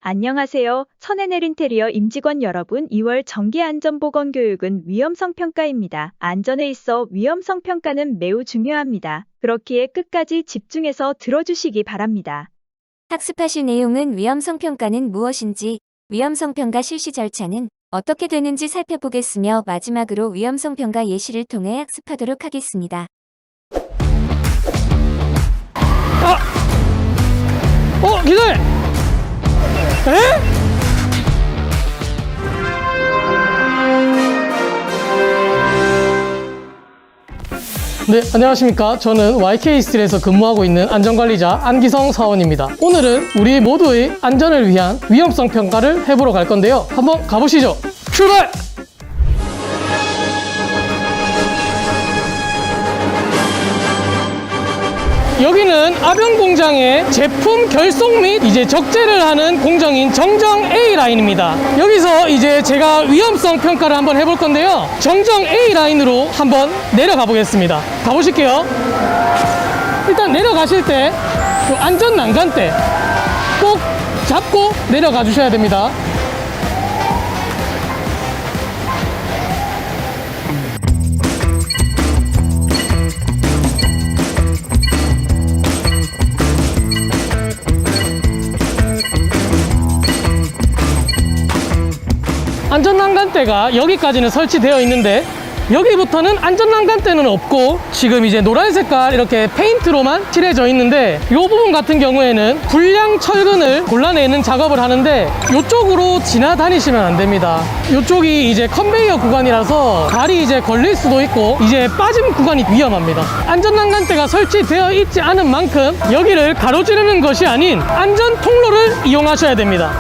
안녕하세요. 선앤엘 인테리어 임직원 여러분, 2월 정기안전보건교육은 위험성 평가입니다. 안전에 있어 위험성 평가는 매우 중요합니다. 그렇기에 끝까지 집중해서 들어주시기 바랍니다. 학습하실 내용은 위험성 평가는 무엇인지, 위험성 평가 실시 절차는 어떻게 되는지 살펴보겠으며 마지막으로 위험성 평가 예시를 통해 학습하도록 하겠습니다. 기다려! 에? 네, 안녕하십니까. 저는 YK스틸에서 근무하고 있는 안전관리자 안기성 사원입니다. 오늘은 우리 모두의 안전을 위한 위험성 평가를 해보러 갈 건데요. 한번 가보시죠. 출발! 여기는 아변 공장의 제품 결속 및 이제 적재를 하는 공정인 정정 A 라인입니다. 여기서 이제 제가 위험성 평가를 한번 해볼 건데요. 정정 A 라인으로 한번 내려가 보겠습니다. 가보실게요. 일단 내려가실 때 안전 난간대 꼭 잡고 내려가 주셔야 됩니다. 안전난간대가 여기까지는 설치되어 있는데 여기부터는 안전난간대는 없고 지금 이제 노란 색깔 이렇게 페인트로만 칠해져 있는데 이 부분 같은 경우에는 불량 철근을 골라내는 작업을 하는데 이쪽으로 지나다니시면 안 됩니다. 이쪽이 이제 컨베이어 구간이라서 발이 이제 걸릴 수도 있고 이제 빠짐 구간이 위험합니다. 안전난간대가 설치되어 있지 않은 만큼 여기를 가로지르는 것이 아닌 안전 통로를 이용하셔야 됩니다.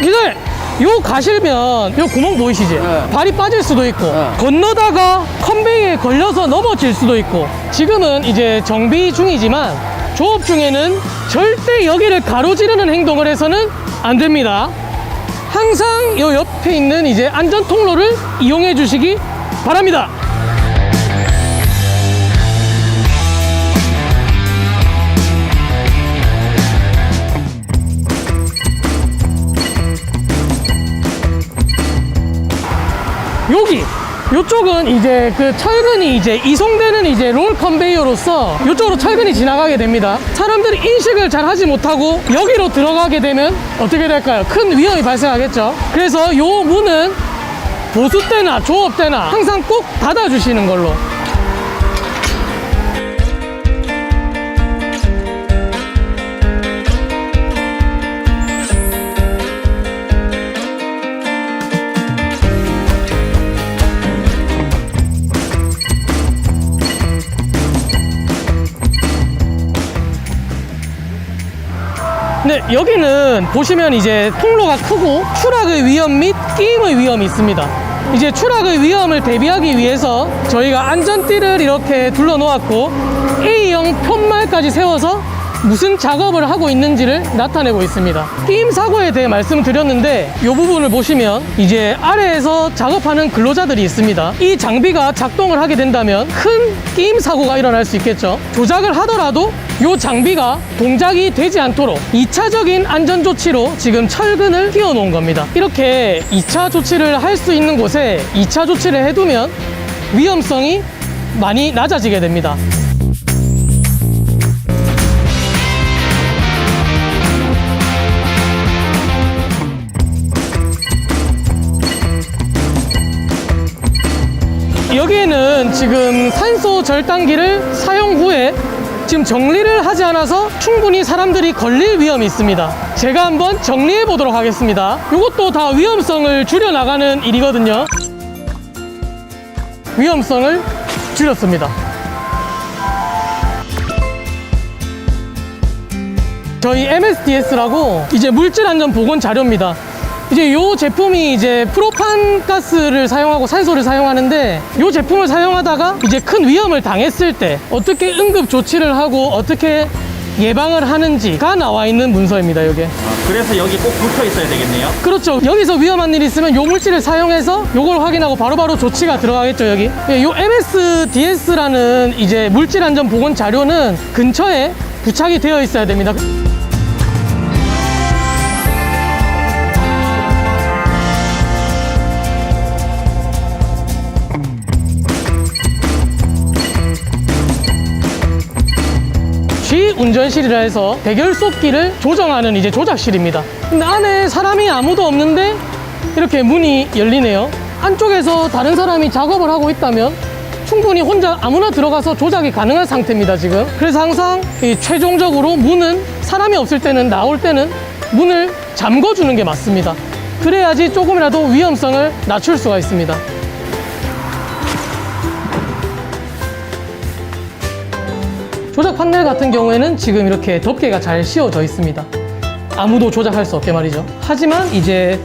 기다려! 요 가시면 요 구멍 보이시지? 네. 발이 빠질 수도 있고 네. 건너다가 컨베이어에 걸려서 넘어질 수도 있고 지금은 이제 정비 중이지만 조업 중에는 절대 여기를 가로지르는 행동을 해서는 안 됩니다. 항상 요 옆에 있는 이제 안전 통로를 이용해 주시기 바랍니다. 요쪽은 이제 그 철근이 이제 이송되는 이제 롤 컨베이어로서 요쪽으로 철근이 지나가게 됩니다. 사람들이 인식을 잘 하지 못하고 여기로 들어가게 되면 어떻게 될까요? 큰 위험이 발생하겠죠. 그래서 요 문은 보수 때나 조업 때나 항상 꼭 닫아 주시는 걸로. 네, 여기는 보시면 이제 통로가 크고 추락의 위험 및 끼임의 위험이 있습니다. 이제 추락의 위험을 대비하기 위해서 저희가 안전띠를 이렇게 둘러 놓았고 A형 편말까지 세워서 무슨 작업을 하고 있는지를 나타내고 있습니다. 끼임 사고에 대해 말씀드렸는데 이 부분을 보시면 이제 아래에서 작업하는 근로자들이 있습니다. 이 장비가 작동을 하게 된다면 큰 끼임 사고가 일어날 수 있겠죠. 조작을 하더라도 이 장비가 동작이 되지 않도록 2차적인 안전 조치로 지금 철근을 끼워 놓은 겁니다. 이렇게 2차 조치를 할 수 있는 곳에 2차 조치를 해두면 위험성이 많이 낮아지게 됩니다. 여기에는 지금 산소 절단기를 사용 후에 지금 정리를 하지 않아서 충분히 사람들이 걸릴 위험이 있습니다. 제가 한번 정리해 보도록 하겠습니다. 이것도 다 위험성을 줄여나가는 일이거든요. 위험성을 줄였습니다. 저희 MSDS라고 이제 물질안전보건 자료입니다. 이제 이 제품이 이제 프로판 가스를 사용하고 산소를 사용하는데 이 제품을 사용하다가 이제 큰 위험을 당했을 때 어떻게 응급 조치를 하고 어떻게 예방을 하는지가 나와 있는 문서입니다, 이게. 그래서 여기 꼭 붙어 있어야 되겠네요. 그렇죠. 여기서 위험한 일이 있으면 요 물질을 사용해서 요걸 확인하고 바로바로 조치가 들어가겠죠, 여기. 예, 요 MSDS라는 이제 물질 안전 보건 자료는 근처에 부착이 되어 있어야 됩니다. 운전실이라 해서 대결속기를 조정하는 이제 조작실입니다. 근데 안에 사람이 아무도 없는데 이렇게 문이 열리네요. 안쪽에서 다른 사람이 작업을 하고 있다면 충분히 혼자 아무나 들어가서 조작이 가능한 상태입니다, 지금. 그래서 항상 이 최종적으로 문은 사람이 없을 때는, 나올 때는 문을 잠궈주는 게 맞습니다. 그래야지 조금이라도 위험성을 낮출 수가 있습니다. 조작 판넬 같은 경우에는 지금 이렇게 덮개가 잘 씌워져 있습니다. 아무도 조작할 수 없게 말이죠. 하지만 이제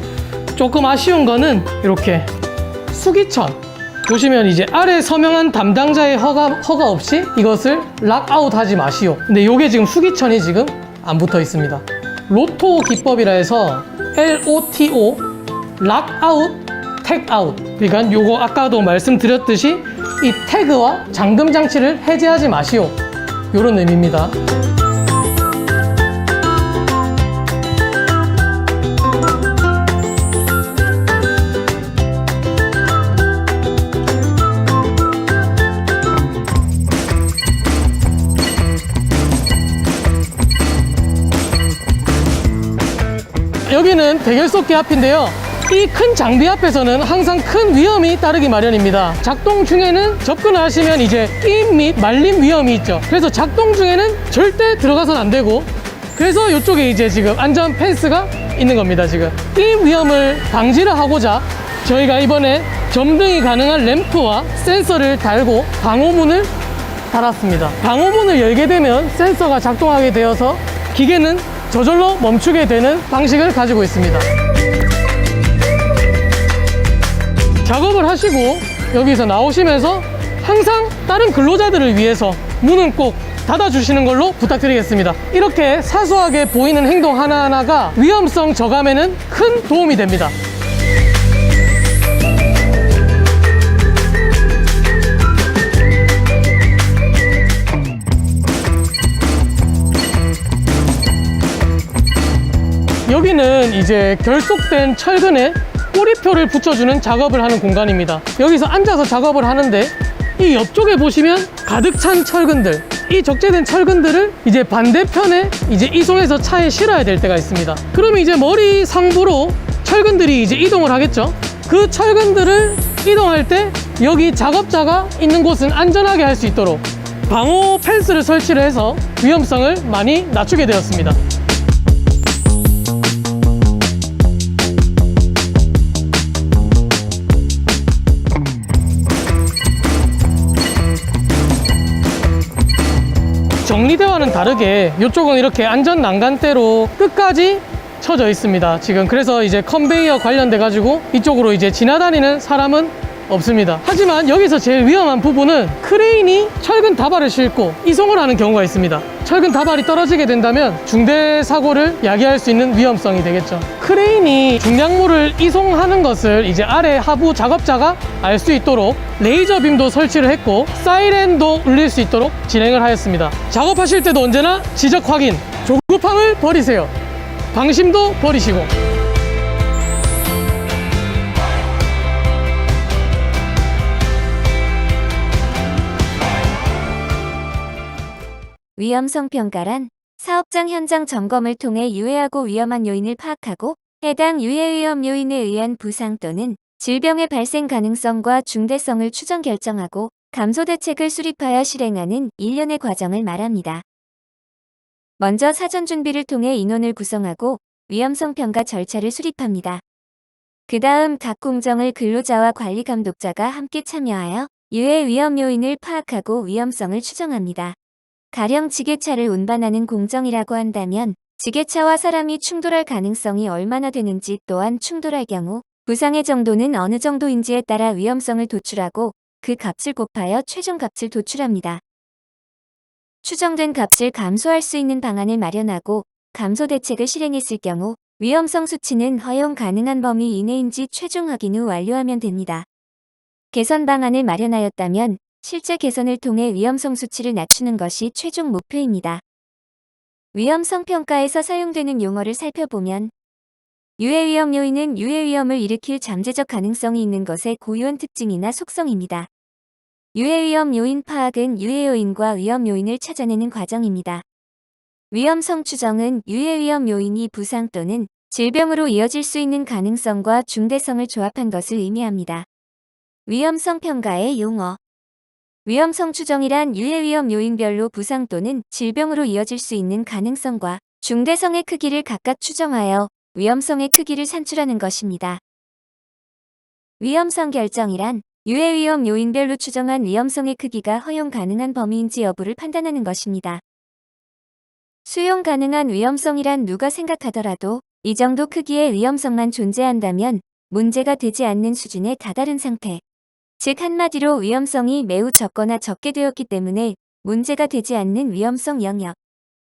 조금 아쉬운 거는 이렇게 수기천, 보시면 이제 아래 서명한 담당자의 허가 없이 이것을 락아웃 하지 마시오. 근데 이게 지금 수기천이 지금 안 붙어 있습니다. 로토 기법이라 해서 LOTO, 락아웃, 택아웃. 그러니까 요거 아까도 말씀드렸듯이 이 태그와 잠금 장치를 해제하지 마시오, 요런 의미입니다. 여기는 대결속기 앞인데요. 이 큰 장비 앞에서는 항상 큰 위험이 따르기 마련입니다. 작동 중에는 접근을 하시면 이제 끼임 및 말림 위험이 있죠. 그래서 작동 중에는 절대 들어가서는 안 되고, 그래서 이쪽에 이제 지금 안전 펜스가 있는 겁니다. 지금 끼임 위험을 방지를 하고자 저희가 이번에 점등이 가능한 램프와 센서를 달고 방호문을 달았습니다. 방호문을 열게 되면 센서가 작동하게 되어서 기계는 저절로 멈추게 되는 방식을 가지고 있습니다. 작업을 하시고 여기서 나오시면서 항상 다른 근로자들을 위해서 문은 꼭 닫아주시는 걸로 부탁드리겠습니다. 이렇게 사소하게 보이는 행동 하나하나가 위험성 저감에는 큰 도움이 됩니다. 여기는 이제 결속된 철근에 꼬리표를 붙여주는 작업을 하는 공간입니다. 여기서 앉아서 작업을 하는데 이 옆쪽에 보시면 가득 찬 철근들, 이 적재된 철근들을 이제 반대편에 이제 이송해서 차에 실어야 될 때가 있습니다. 그러면 이제 머리 상부로 철근들이 이제 이동을 하겠죠. 그 철근들을 이동할 때 여기 작업자가 있는 곳은 안전하게 할 수 있도록 방호 펜스를 설치를 해서 위험성을 많이 낮추게 되었습니다. 정리대와는 다르게 이쪽은 이렇게 안전 난간대로 끝까지 쳐져 있습니다. 지금 그래서 이제 컨베이어 관련돼 가지고 이쪽으로 이제 지나다니는 사람은 없습니다. 하지만 여기서 제일 위험한 부분은 크레인이 철근 다발을 싣고 이송을 하는 경우가 있습니다. 철근 다발이 떨어지게 된다면 중대 사고를 야기할 수 있는 위험성이 되겠죠. 크레인이 중량물을 이송하는 것을 이제 아래 하부 작업자가 알 수 있도록 레이저 빔도 설치를 했고 사이렌도 울릴 수 있도록 진행을 하였습니다. 작업하실 때도 언제나 지적 확인, 조급함을 버리세요. 방심도 버리시고. 위험성 평가란 사업장 현장 점검을 통해 유해하고 위험한 요인을 파악하고 해당 유해 위험 요인에 의한 부상 또는 질병의 발생 가능성과 중대성을 추정 결정하고 감소 대책을 수립하여 실행하는 일련의 과정을 말합니다. 먼저 사전 준비를 통해 인원을 구성하고 위험성 평가 절차를 수립합니다. 그 다음 각 공정을 근로자와 관리 감독자가 함께 참여하여 유해 위험 요인을 파악하고 위험성을 추정합니다. 가령 지게차를 운반하는 공정이라고 한다면 지게차와 사람이 충돌할 가능성이 얼마나 되는지, 또한 충돌할 경우 부상의 정도는 어느 정도인지에 따라 위험성을 도출하고 그 값을 곱하여 최종 값을 도출합니다. 추정된 값을 감소할 수 있는 방안을 마련하고 감소 대책을 실행했을 경우 위험성 수치는 허용 가능한 범위 이내인지 최종 확인 후 완료하면 됩니다. 개선 방안을 마련하였다면 실제 개선을 통해 위험성 수치를 낮추는 것이 최종 목표입니다. 위험성 평가에서 사용되는 용어를 살펴보면 유해 위험 요인은 유해 위험을 일으킬 잠재적 가능성이 있는 것의 고유한 특징이나 속성입니다. 유해 위험 요인 파악은 유해 요인과 위험 요인을 찾아내는 과정입니다. 위험성 추정은 유해 위험 요인이 부상 또는 질병으로 이어질 수 있는 가능성과 중대성을 조합한 것을 의미합니다. 위험성 평가의 용어. 위험성 추정이란 유해 위험 요인별로 부상 또는 질병으로 이어질 수 있는 가능성과 중대성의 크기를 각각 추정하여 위험성의 크기를 산출하는 것입니다. 위험성 결정이란 유해 위험 요인별로 추정한 위험성의 크기가 허용 가능한 범위인지 여부를 판단하는 것입니다. 수용 가능한 위험성이란 누가 생각하더라도 이 정도 크기의 위험성만 존재한다면 문제가 되지 않는 수준에 다다른 상태. 즉 한마디로 위험성이 매우 적거나 적게 되었기 때문에 문제가 되지 않는 위험성 영역.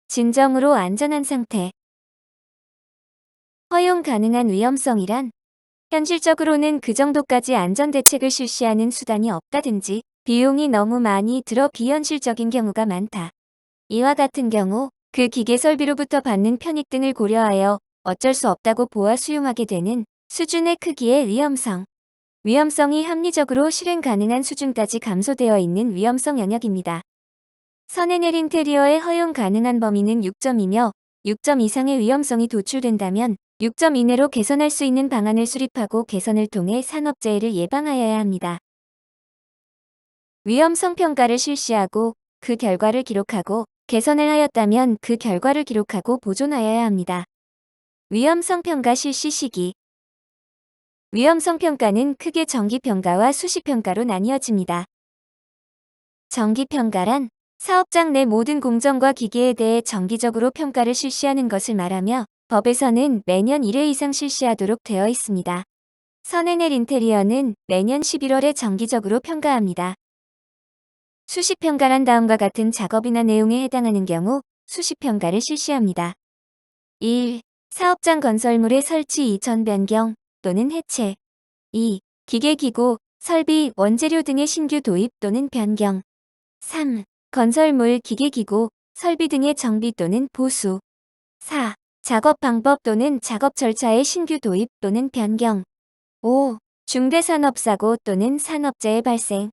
진정으로 안전한 상태. 허용 가능한 위험성이란 현실적으로는 그 정도까지 안전대책을 실시하는 수단이 없다든지 비용이 너무 많이 들어 비현실적인 경우가 많다. 이와 같은 경우 그 기계 설비로부터 받는 편익 등을 고려하여 어쩔 수 없다고 보아 수용하게 되는 수준의 크기의 위험성. 위험성이 합리적으로 실행 가능한 수준까지 감소되어 있는 위험성 영역입니다. 선에넬 인테리어의 허용 가능한 범위는 6점이며 6점 이상의 위험성이 도출된다면 6점 이내로 개선할 수 있는 방안을 수립하고 개선을 통해 산업재해를 예방하여야 합니다. 위험성 평가를 실시하고 그 결과를 기록하고 개선을 하였다면 그 결과를 기록하고 보존하여야 합니다. 위험성 평가 실시 시기. 위험성 평가는 크게 정기평가와 수시평가로 나뉘어집니다. 정기평가란 사업장 내 모든 공정과 기계에 대해 정기적으로 평가를 실시하는 것을 말하며 법에서는 매년 1회 이상 실시하도록 되어 있습니다. 선에넬 인테리어는 매년 11월에 정기적으로 평가합니다. 수시평가란 다음과 같은 작업이나 내용에 해당하는 경우 수시평가를 실시합니다. 1. 사업장 건설물의 설치 이전 변경 또는 해체. 2. 기계기구, 설비, 원재료 등의 신규 도입 또는 변경. 3. 건설물, 기계기구, 설비 등의 정비 또는 보수. 4. 작업 방법 또는 작업 절차의 신규 도입 또는 변경. 5. 중대산업사고 또는 산업재해 발생.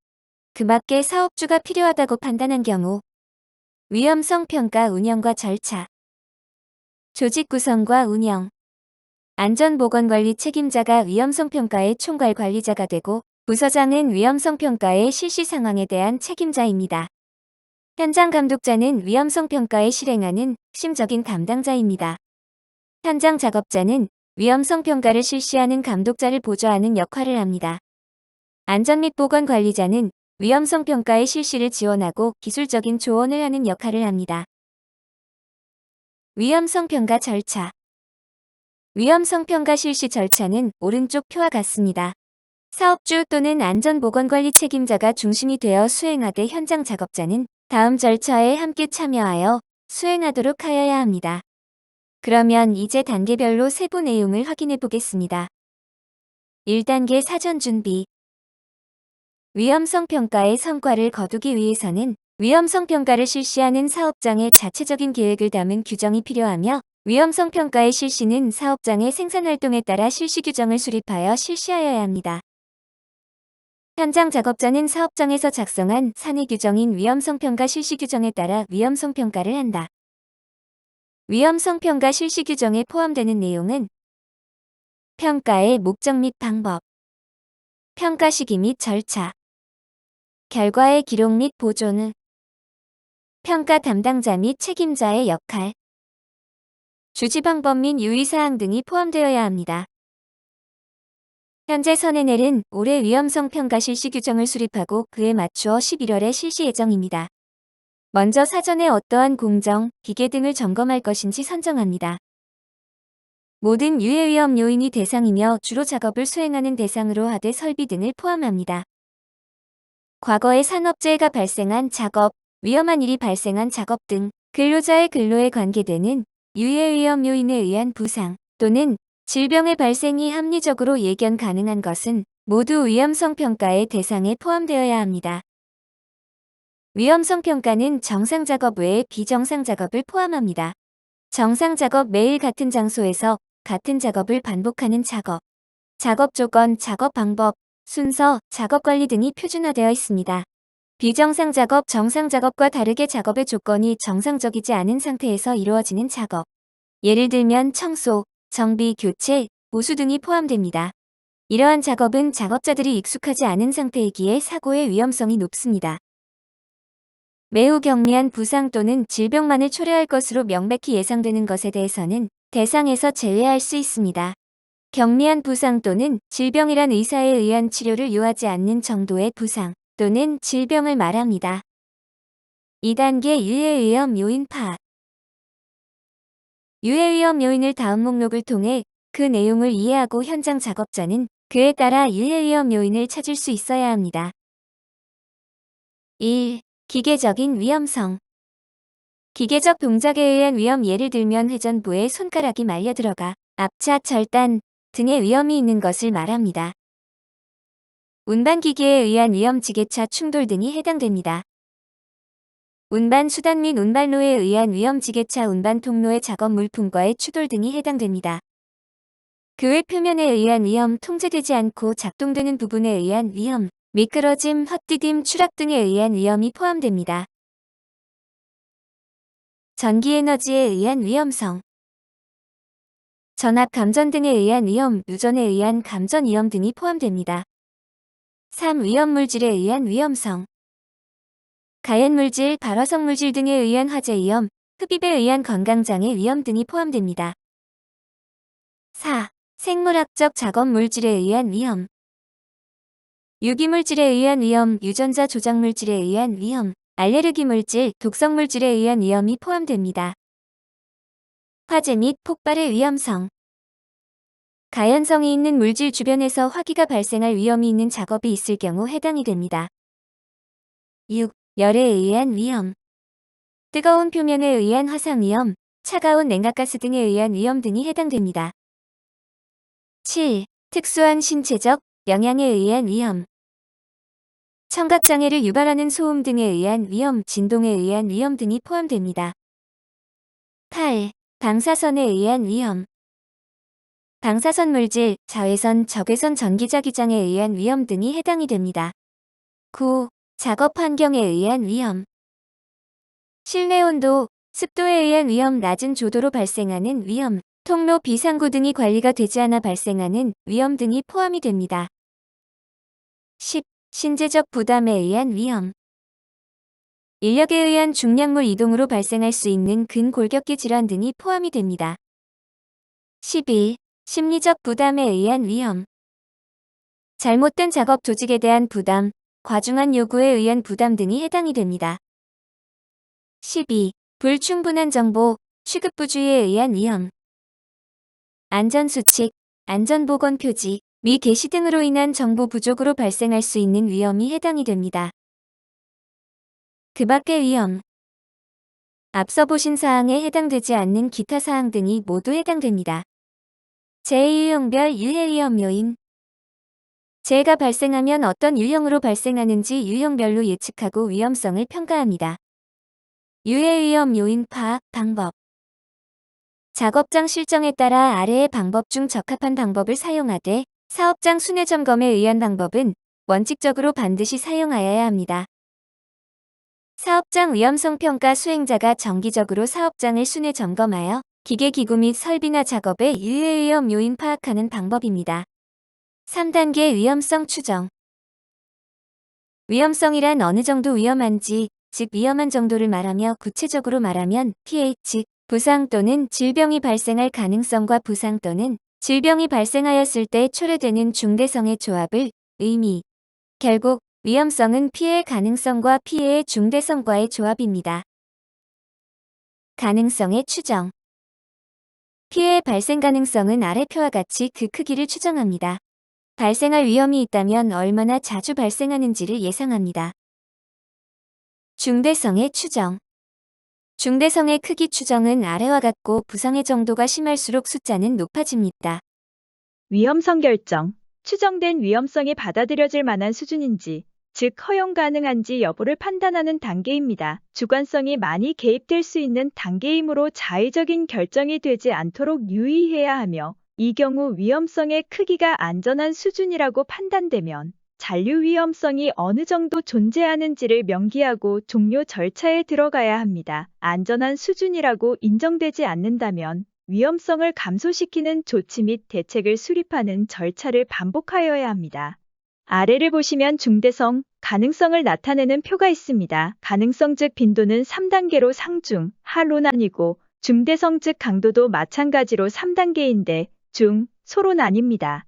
그 밖에 사업주가 필요하다고 판단한 경우. 위험성 평가 운영과 절차. 조직 구성과 운영. 안전보건관리 책임자가 위험성 평가의 총괄 관리자가 되고 부서장은 위험성 평가의 실시 상황에 대한 책임자입니다. 현장 감독자는 위험성 평가에 실행하는 핵심적인 담당자입니다. 현장 작업자는 위험성 평가를 실시하는 감독자를 보좌하는 역할을 합니다. 안전 및 보건 관리자는 위험성 평가의 실시를 지원하고 기술적인 조언을 하는 역할을 합니다. 위험성 평가 절차. 위험성 평가 실시 절차는 오른쪽 표와 같습니다. 사업주 또는 안전보건관리 책임자가 중심이 되어 수행하되 현장 작업자는 다음 절차에 함께 참여하여 수행하도록 하여야 합니다. 그러면 이제 단계별로 세부 내용을 확인해 보겠습니다. 1단계 사전 준비. 위험성 평가의 성과를 거두기 위해서는 위험성 평가를 실시하는 사업장의 자체적인 계획을 담은 규정이 필요하며 위험성 평가의 실시는 사업장의 생산활동에 따라 실시 규정을 수립하여 실시하여야 합니다. 현장 작업자는 사업장에서 작성한 사내 규정인 위험성 평가 실시 규정에 따라 위험성 평가를 한다. 위험성 평가 실시 규정에 포함되는 내용은 평가의 목적 및 방법, 평가 시기 및 절차, 결과의 기록 및 보존, 평가 담당자 및 책임자의 역할, 주지 방법 및 유의사항 등이 포함되어야 합니다. 현재 선에넬은 올해 위험성 평가 실시 규정을 수립하고 그에 맞추어 11월에 실시 예정입니다. 먼저 사전에 어떠한 공정, 기계 등을 점검할 것인지 선정합니다. 모든 유해 위험 요인이 대상이며 주로 작업을 수행하는 대상으로 하되 설비 등을 포함합니다. 과거에 산업재해가 발생한 작업, 위험한 일이 발생한 작업 등 근로자의 근로에 관계되는 유해 위험 요인에 의한 부상 또는 질병의 발생이 합리적으로 예견 가능한 것은 모두 위험성 평가의 대상에 포함되어야 합니다. 위험성 평가는 정상 작업 외에 비정상 작업을 포함합니다. 정상 작업 매일 같은 장소에서 같은 작업을 반복하는 작업, 작업 조건, 작업 방법, 순서, 작업 관리 등이 표준화되어 있습니다. 비정상 작업, 정상 작업과 다르게 작업의 조건이 정상적이지 않은 상태에서 이루어지는 작업. 예를 들면 청소, 정비, 교체, 보수 등이 포함됩니다. 이러한 작업은 작업자들이 익숙하지 않은 상태이기에 사고의 위험성이 높습니다. 매우 경미한 부상 또는 질병만을 초래할 것으로 명백히 예상되는 것에 대해서는 대상에서 제외할 수 있습니다. 경미한 부상 또는 질병이란 의사에 의한 치료를 요하지 않는 정도의 부상 또는 질병을 말합니다. 2단계 유해 위험 요인 파악. 유해 위험 요인을 다음 목록을 통해 그 내용을 이해하고 현장 작업자는 그에 따라 유해 위험 요인을 찾을 수 있어야 합니다. 1. 기계적인 위험성. 기계적 동작에 의한 위험, 예를 들면 회전부에 손가락이 말려 들어가 압차, 절단 등의 위험이 있는 것을 말합니다. 운반기계에 의한 위험, 지게차 충돌 등이 해당됩니다. 운반 수단 및 운반로에 의한 위험, 지게차 운반 통로의 작업 물품과의 추돌 등이 해당됩니다. 그 외 표면에 의한 위험, 통제되지 않고 작동되는 부분에 의한 위험, 미끄러짐, 헛디딤, 추락 등에 의한 위험이 포함됩니다. 전기에너지에 의한 위험성. 전압 감전 등에 의한 위험, 누전에 의한 감전 위험 등이 포함됩니다. 3. 위험물질에 의한 위험성. 가연물질, 발화성물질 등에 의한 화재 위험, 흡입에 의한 건강장애 위험 등이 포함됩니다. 4. 생물학적 작업물질에 의한 위험. 유기물질에 의한 위험, 유전자 조작물질에 의한 위험, 알레르기 물질, 독성물질에 의한 위험이 포함됩니다. 화재 및 폭발의 위험성. 가연성이 있는 물질 주변에서 화기가 발생할 위험이 있는 작업이 있을 경우 해당이 됩니다. 6. 열에 의한 위험. 뜨거운 표면에 의한 화상 위험, 차가운 냉각가스 등에 의한 위험 등이 해당됩니다. 7. 특수한 신체적 영향에 의한 위험. 청각장애를 유발하는 소음 등에 의한 위험, 진동에 의한 위험 등이 포함됩니다. 8. 방사선에 의한 위험. 방사선 물질, 자외선, 적외선 전기자기장에 의한 위험 등이 해당이 됩니다. 9. 작업 환경에 의한 위험. 실내 온도, 습도에 의한 위험, 낮은 조도로 발생하는 위험, 통로 비상구 등이 관리가 되지 않아 발생하는 위험 등이 포함이 됩니다. 10. 신체적 부담에 의한 위험. 인력에 의한 중량물 이동으로 발생할 수 있는 근골격계 질환 등이 포함이 됩니다. 12. 심리적 부담에 의한 위험. 잘못된 작업 조직에 대한 부담, 과중한 요구에 의한 부담 등이 해당이 됩니다. 12. 불충분한 정보, 취급부주의에 의한 위험. 안전수칙, 안전보건 표지, 미 게시 등으로 인한 정보 부족으로 발생할 수 있는 위험이 해당이 됩니다. 그 밖의 위험. 앞서 보신 사항에 해당되지 않는 기타 사항 등이 모두 해당됩니다. 제2유형별 유해위험 요인. 재해가 발생하면 어떤 유형으로 발생하는지 유형별로 예측하고 위험성을 평가합니다. 유해위험 요인 파악 방법. 작업장 실정에 따라 아래의 방법 중 적합한 방법을 사용하되 사업장 순회 점검에 의한 방법은 원칙적으로 반드시 사용하여야 합니다. 사업장 위험성 평가 수행자가 정기적으로 사업장을 순회 점검하여 기계 기구 및 설비나 작업의 유해 위험 요인 파악하는 방법입니다. 3단계 위험성 추정. 위험성이란 어느 정도 위험한지, 즉 위험한 정도를 말하며 구체적으로 말하면 pH, 부상 또는 질병이 발생할 가능성과 부상 또는 질병이 발생하였을 때 초래되는 중대성의 조합을 의미. 결국 위험성은 피해 가능성과 피해의 중대성과의 조합입니다. 가능성의 추정. 피해의 발생 가능성은 아래 표와 같이 그 크기를 추정합니다. 발생할 위험이 있다면 얼마나 자주 발생하는지를 예상합니다. 중대성의 추정. 중대성의 크기 추정은 아래와 같고 부상의 정도가 심할수록 숫자는 높아집니다. 위험성 결정. 추정된 위험성이 받아들여질 만한 수준인지, 즉 허용 가능한지 여부를 판단하는 단계입니다. 주관성이 많이 개입될 수 있는 단계이므로 자의적인 결정이 되지 않도록 유의해야 하며, 이 경우 위험성의 크기가 안전한 수준이라고 판단되면 잔류 위험성이 어느 정도 존재하는지를 명기하고 종료 절차에 들어가야 합니다. 안전한 수준이라고 인정되지 않는다면 위험성을 감소시키는 조치 및 대책을 수립하는 절차를 반복하여야 합니다. 아래를 보시면 중대성, 가능성을 나타내는 표가 있습니다. 가능성 즉 빈도는 3단계로 상중, 하로 나뉘고 중대성 즉 강도도 마찬가지로 3단계인데 중, 소로 나뉩니다.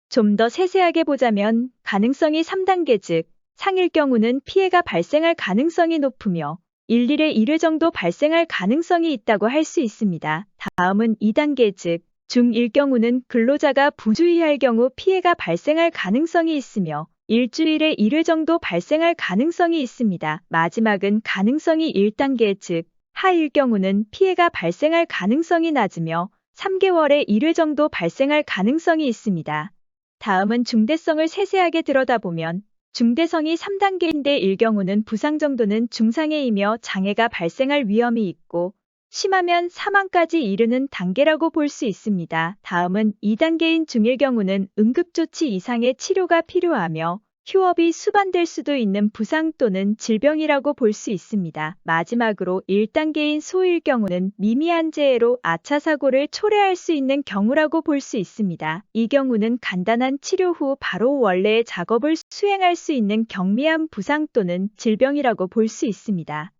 좀 더 세세하게 보자면 가능성이 3단계 즉 상일 경우는 피해가 발생할 가능성이 높으며 1일에 1회 정도 발생할 가능성이 있다고 할 수 있습니다. 다음은 2단계 즉 중1 경우는 근로자가 부주의할 경우 피해가 발생할 가능성이 있으며 일주일에 1회 정도 발생할 가능성이 있습니다. 마지막은 가능성이 1단계 즉 하일 경우는 피해가 발생할 가능성이 낮으며 3개월에 1회 정도 발생할 가능성이 있습니다. 다음은 중대성을 세세하게 들여다보면 중대성이 3단계인데 일 경우는 부상 정도는 중상해이며 장애가 발생할 위험이 있고 심하면 사망까지 이르는 단계라고 볼 수 있습니다. 다음은 2단계인 중일 경우는 응급조치 이상의 치료가 필요하며 휴업이 수반될 수도 있는 부상 또는 질병이라고 볼 수 있습니다. 마지막으로 1단계인 소일 경우는 미미한 재해로 아차 사고를 초래할 수 있는 경우라고 볼 수 있습니다. 이 경우는 간단한 치료 후 바로 원래의 작업을 수행할 수 있는 경미한 부상 또는 질병이라고 볼 수 있습니다.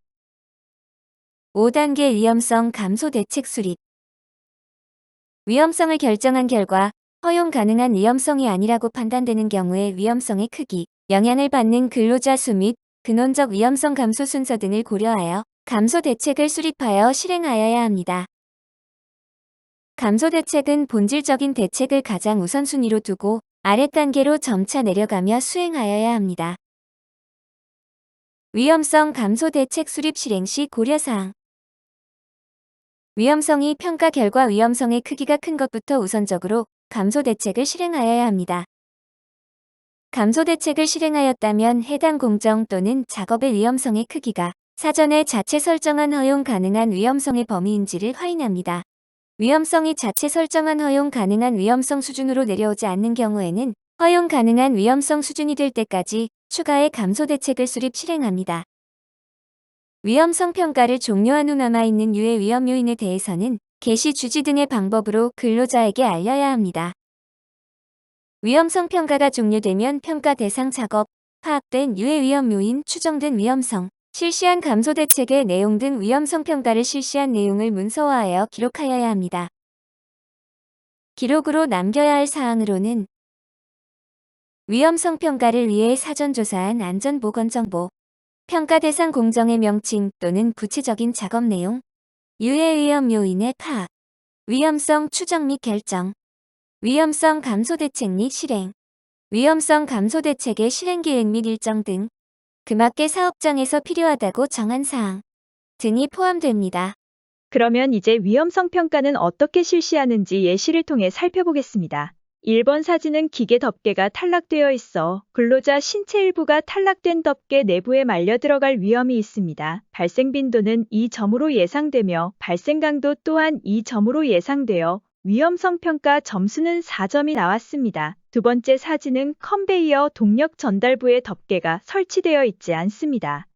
5단계 위험성 감소 대책 수립. 위험성을 결정한 결과 허용 가능한 위험성이 아니라고 판단되는 경우에 위험성의 크기, 영향을 받는 근로자 수 및 근원적 위험성 감소 순서 등을 고려하여 감소 대책을 수립하여 실행하여야 합니다. 감소 대책은 본질적인 대책을 가장 우선순위로 두고 아래 단계로 점차 내려가며 수행하여야 합니다. 위험성 감소 대책 수립 실행 시 고려사항. 위험성이 평가 결과 위험성의 크기가 큰 것부터 우선적으로 감소 대책을 실행하여야 합니다. 감소 대책을 실행하였다면 해당 공정 또는 작업의 위험성의 크기가 사전에 자체 설정한 허용 가능한 위험성의 범위인지를 확인합니다. 위험성이 자체 설정한 허용 가능한 위험성 수준으로 내려오지 않는 경우에는 허용 가능한 위험성 수준이 될 때까지 추가의 감소 대책을 수립 실행합니다. 위험성 평가를 종료한 후 남아있는 유해 위험 요인에 대해서는 게시 주지 등의 방법으로 근로자에게 알려야 합니다. 위험성 평가가 종료되면 평가 대상 작업, 파악된 유해 위험 요인, 추정된 위험성, 실시한 감소 대책의 내용 등 위험성 평가를 실시한 내용을 문서화하여 기록하여야 합니다. 기록으로 남겨야 할 사항으로는 위험성 평가를 위해 사전 조사한 안전보건 정보, 평가 대상 공정의 명칭 또는 구체적인 작업 내용, 유해 위험 요인의 파악, 위험성 추정 및 결정, 위험성 감소 대책 및 실행, 위험성 감소 대책의 실행 계획 및 일정 등 그맞게 사업장에서 필요하다고 정한 사항 등이 포함됩니다. 그러면 이제 위험성 평가는 어떻게 실시하는지 예시를 통해 살펴보겠습니다. 1번 사진은 기계 덮개가 탈락되어 있어 근로자 신체 일부가 탈락된 덮개 내부에 말려 들어갈 위험이 있습니다. 발생 빈도는 2점으로 예상되며 발생 강도 또한 2점으로 예상되어 위험성 평가 점수는 4점이 나왔습니다. 두 번째 사진은 컨베이어 동력 전달부에 덮개가 설치되어 있지 않습니다.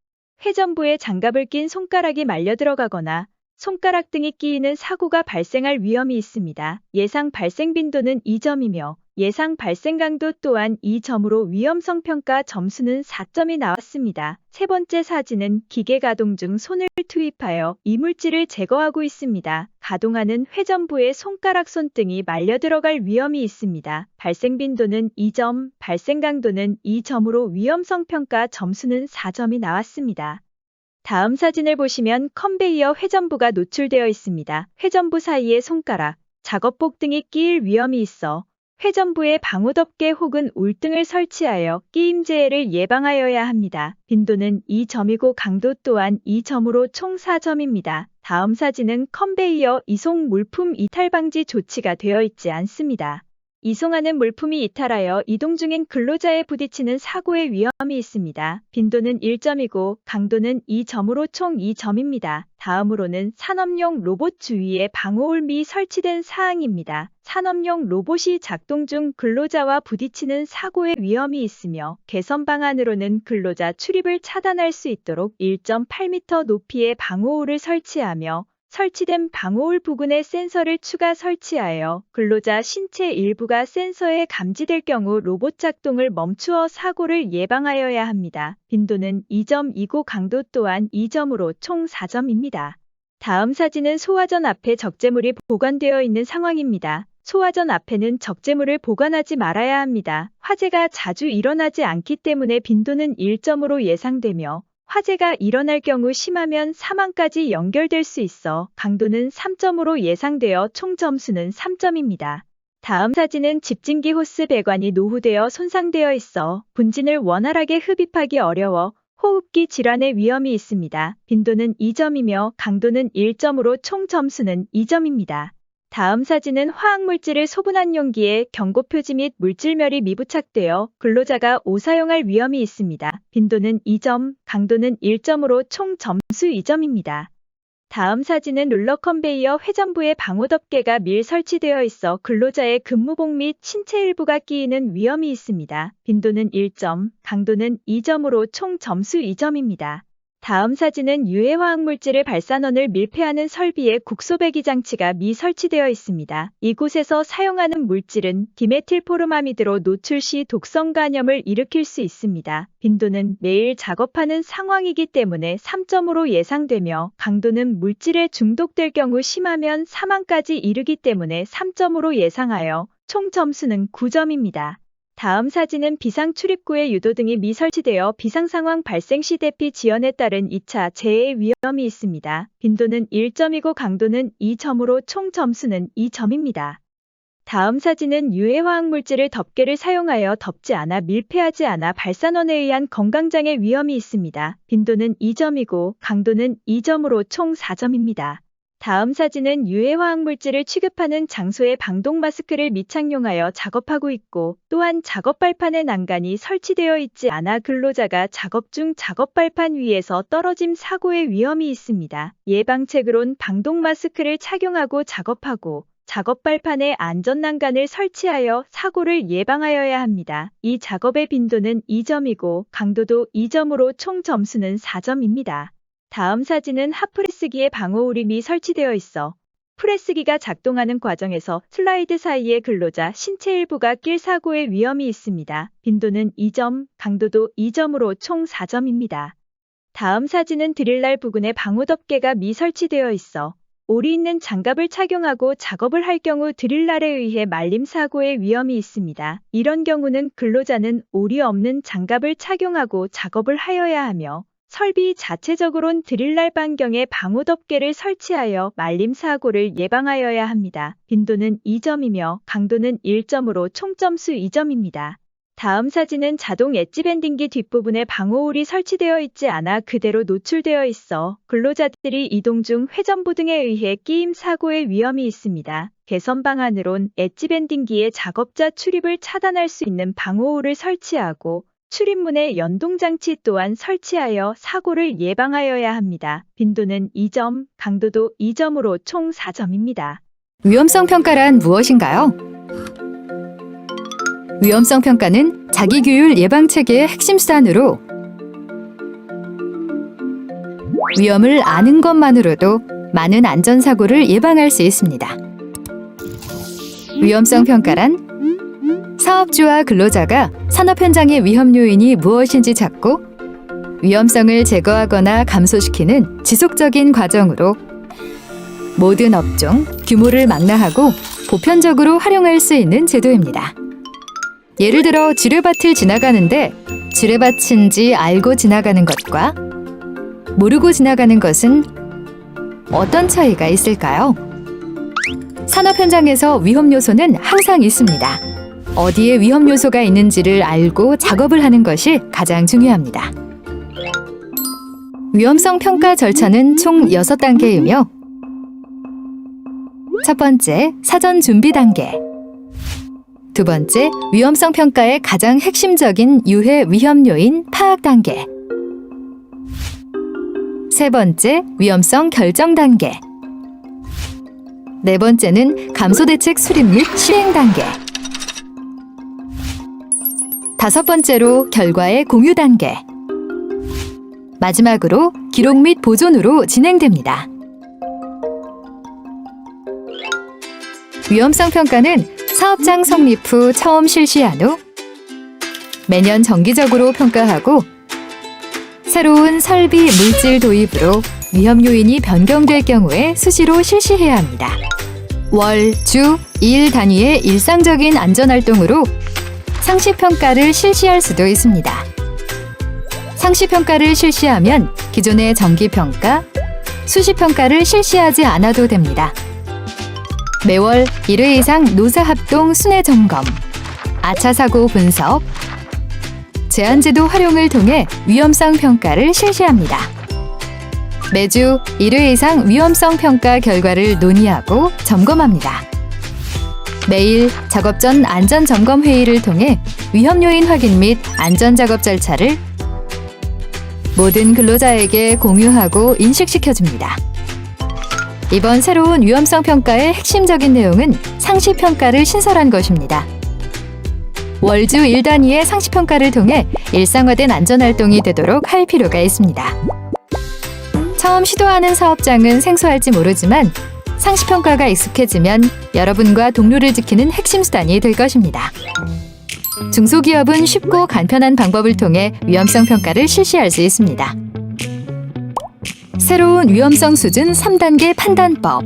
회전부에 장갑을 낀 손가락이 말려 들어가거나 손가락 등이 끼이는 사고가 발생할 위험이 있습니다. 예상 발생 빈도는 2점이며 예상 발생 강도 또한 2점으로 위험성 평가 점수는 4점이 나왔습니다. 세 번째 사진은 기계 가동 중 손을 투입하여 이물질을 제거하고 있습니다. 가동하는 회전부에 손가락 손등이 말려 들어갈 위험이 있습니다. 발생 빈도는 2점, 발생 강도는 2점으로 위험성 평가 점수는 4점이 나왔습니다. 다음 사진을 보시면 컨베이어 회전부가 노출되어 있습니다. 회전부 사이에 손가락, 작업복 등이 끼일 위험이 있어 회전부에 방호덮개 혹은 울등을 설치하여 끼임재해를 예방하여야 합니다. 빈도는 2점이고 강도 또한 2점으로 총 4점입니다. 다음 사진은 컨베이어 이송 물품 이탈 방지 조치가 되어 있지 않습니다. 이송하는 물품이 이탈하여 이동 중인 근로자에 부딪히는 사고의 위험이 있습니다. 빈도는 1점이고 강도는 2점으로 총 2점입니다. 다음으로는 산업용 로봇 주위에 방호홀미 설치된 사항입니다. 산업용 로봇이 작동 중 근로자와 부딪히는 사고의 위험이 있으며 개선 방안으로는 근로자 출입을 차단할 수 있도록 1.8m 높이의 방호홀을 설치하며 설치된 방호홀 부근에 센서를 추가 설치하여 근로자 신체 일부가 센서에 감지될 경우 로봇 작동을 멈추어 사고를 예방하여야 합니다. 빈도는 2점이고 강도 또한 2점으로 총 4점입니다. 다음 사진은 소화전 앞에 적재물이 보관되어 있는 상황입니다. 소화전 앞에는 적재물을 보관하지 말아야 합니다. 화재가 자주 일어나지 않기 때문에 빈도는 1점으로 예상되며 화재가 일어날 경우 심하면 사망까지 연결될 수 있어 강도는 3점으로 예상되어 총 점수는 3점입니다. 다음 사진은 집진기 호스 배관이 노후되어 손상되어 있어 분진을 원활하게 흡입하기 어려워 호흡기 질환의 위험이 있습니다. 빈도는 2점이며 강도는 1점으로 총 점수는 2점입니다. 다음 사진은 화학물질을 소분한 용기에 경고표지 및 물질멸이 미부착되어 근로자가 오사용할 위험이 있습니다. 빈도는 2점, 강도는 1점으로 총 점수 2점입니다. 다음 사진은 룰러 컨베이어 회전부에 방호덮개가 밀 설치되어 있어 근로자의 근무복 및 신체 일부가 끼이는 위험이 있습니다. 빈도는 1점, 강도는 2점으로 총 점수 2점입니다. 다음 사진은 유해 화학물질을 발산원을 밀폐하는 설비에 국소배기 장치가 미 설치되어 있습니다. 이곳에서 사용하는 물질은 디메틸포르마미드로 노출 시 독성 간염을 일으킬 수 있습니다. 빈도는 매일 작업하는 상황이기 때문에 3점으로 예상되며 강도는 물질에 중독될 경우 심하면 사망까지 이르기 때문에 3점으로 예상하여 총 점수는 9점입니다. 다음 사진은 비상 출입구에 유도등이 미 설치되어 비상 상황 발생 시 대피 지연에 따른 2차 재해 위험이 있습니다. 빈도는 1점이고 강도는 2점으로 총 점수는 2점입니다. 다음 사진은 유해 화학물질을 덮개를 사용하여 덮지 않아 밀폐하지 않아 발산원에 의한 건강장애 위험이 있습니다. 빈도는 2점이고 강도는 2점으로 총 4점입니다. 다음 사진은 유해 화학물질을 취급하는 장소에 방독 마스크를 미착용하여 작업하고 있고 또한 작업 발판에 난간이 설치되어 있지 않아 근로자가 작업 중 작업 발판 위에서 떨어짐 사고의 위험이 있습니다. 예방책으론 방독 마스크를 착용하고 작업하고 작업 발판에 안전 난간을 설치하여 사고를 예방하여야 합니다. 이 작업의 빈도는 2점이고 강도도 2점으로 총 점수는 4점입니다. 다음 사진은 핫프레스기에 방호우림이 설치되어 있어 프레스기가 작동하는 과정에서 슬라이드 사이에 근로자 신체 일부가 낄 사고의 위험이 있습니다. 빈도는 2점, 강도도 2점으로 총 4점입니다. 다음 사진은 드릴날 부근에 방호덮개가 미 설치되어 있어 올이 있는 장갑을 착용하고 작업을 할 경우 드릴날에 의해 말림 사고의 위험이 있습니다. 이런 경우는 근로자는 올이 없는 장갑을 착용하고 작업을 하여야 하며 설비 자체적으론 드릴날 반경에 방호덮개를 설치하여 말림 사고를 예방하여야 합니다. 빈도는 2점이며 강도는 1점으로 총 점수 2점입니다. 다음 사진은 자동 엣지 밴딩기 뒷부분에 방호홀이 설치되어 있지 않아 그대로 노출되어 있어 근로자들이 이동 중 회전부 등에 의해 끼임 사고의 위험이 있습니다. 개선 방안으론 엣지 밴딩기에 작업자 출입을 차단할 수 있는 방호홀을 설치하고 출입문에 연동장치 또한 설치하여 사고를 예방하여야 합니다. 빈도는 2점, 강도도 2점으로 총 4점입니다. 위험성 평가란 무엇인가요? 위험성 평가는 자기규율 예방체계의 핵심 수단으로 위험을 아는 것만으로도 많은 안전사고를 예방할 수 있습니다. 위험성 평가란 사업주와 근로자가 산업 현장의 위험 요인이 무엇인지 찾고 위험성을 제거하거나 감소시키는 지속적인 과정으로 모든 업종, 규모를 망라하고 보편적으로 활용할 수 있는 제도입니다. 예를 들어 지뢰밭을 지나가는데 지뢰밭인지 알고 지나가는 것과 모르고 지나가는 것은 어떤 차이가 있을까요? 산업 현장에서 위험 요소는 항상 있습니다. 어디에 위험 요소가 있는지를 알고 작업을 하는 것이 가장 중요합니다. 위험성 평가 절차는 총 6단계이며 첫 번째, 사전 준비 단계. 두 번째, 위험성 평가의 가장 핵심적인 유해 위험 요인 파악 단계. 세 번째, 위험성 결정 단계. 네 번째는 감소 대책 수립 및 실행 단계. 다섯 번째로 결과의 공유 단계. 마지막으로 기록 및 보존으로 진행됩니다. 위험성 평가는 사업장 성립 후 처음 실시한 후 매년 정기적으로 평가하고 새로운 설비, 물질 도입으로 위험 요인이 변경될 경우에 수시로 실시해야 합니다. 월, 주, 일 단위의 일상적인 안전활동으로 상시평가를 실시할 수도 있습니다. 상시평가를 실시하면 기존의 정기평가, 수시평가를 실시하지 않아도 됩니다. 매월 1회 이상 노사합동 순회점검, 아차사고 분석, 제한제도 활용을 통해 위험성 평가를 실시합니다. 매주 1회 이상 위험성 평가 결과를 논의하고 점검합니다. 매일 작업 전 안전점검 회의를 통해 위험 요인 확인 및 안전작업 절차를 모든 근로자에게 공유하고 인식시켜줍니다. 이번 새로운 위험성 평가의 핵심적인 내용은 상시평가를 신설한 것입니다. 월주 1단위의 상시평가를 통해 일상화된 안전활동이 되도록 할 필요가 있습니다. 처음 시도하는 사업장은 생소할지 모르지만 상시평가가 익숙해지면 여러분과 동료를 지키는 핵심 수단이 될 것입니다. 중소기업은 쉽고 간편한 방법을 통해 위험성 평가를 실시할 수 있습니다. 새로운 위험성 수준 3단계 판단법.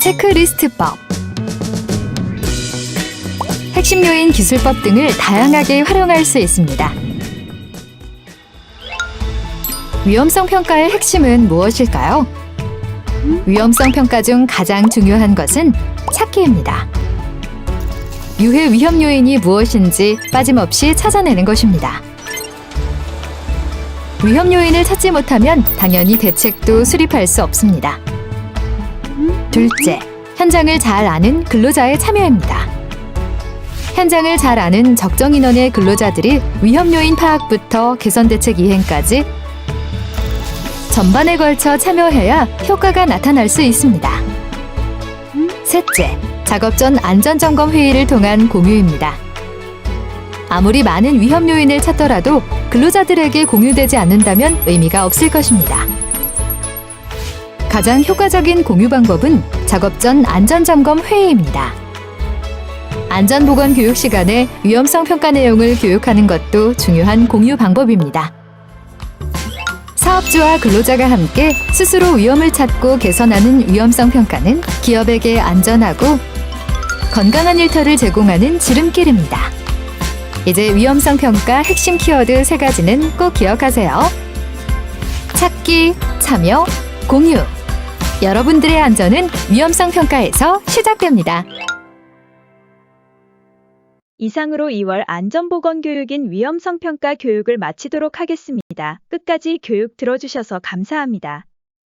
체크리스트법. 핵심 요인 기술법 등을 다양하게 활용할 수 있습니다. 위험성 평가의 핵심은 무엇일까요? 위험성 평가 중 가장 중요한 것은 찾기입니다. 유해 위험 요인이 무엇인지 빠짐없이 찾아내는 것입니다. 위험 요인을 찾지 못하면 당연히 대책도 수립할 수 없습니다. 둘째, 현장을 잘 아는 근로자의 참여입니다. 현장을 잘 아는 적정 인원의 근로자들이 위험 요인 파악부터 개선 대책 이행까지 전반에 걸쳐 참여해야 효과가 나타날 수 있습니다. 셋째, 작업 전 안전점검 회의를 통한 공유입니다. 아무리 많은 위험 요인을 찾더라도 근로자들에게 공유되지 않는다면 의미가 없을 것입니다. 가장 효과적인 공유 방법은 작업 전 안전점검 회의입니다. 안전보건 교육 시간에 위험성 평가 내용을 교육하는 것도 중요한 공유 방법입니다. 사업주와 근로자가 함께 스스로 위험을 찾고 개선하는 위험성 평가는 기업에게 안전하고 건강한 일터를 제공하는 지름길입니다. 이제 위험성 평가 핵심 키워드 3가지는 꼭 기억하세요. 찾기, 참여, 공유. 여러분들의 안전은 위험성 평가에서 시작됩니다. 이상으로 2월 안전보건교육인 위험성평가 교육을 마치도록 하겠습니다. 끝까지 교육 들어주셔서 감사합니다.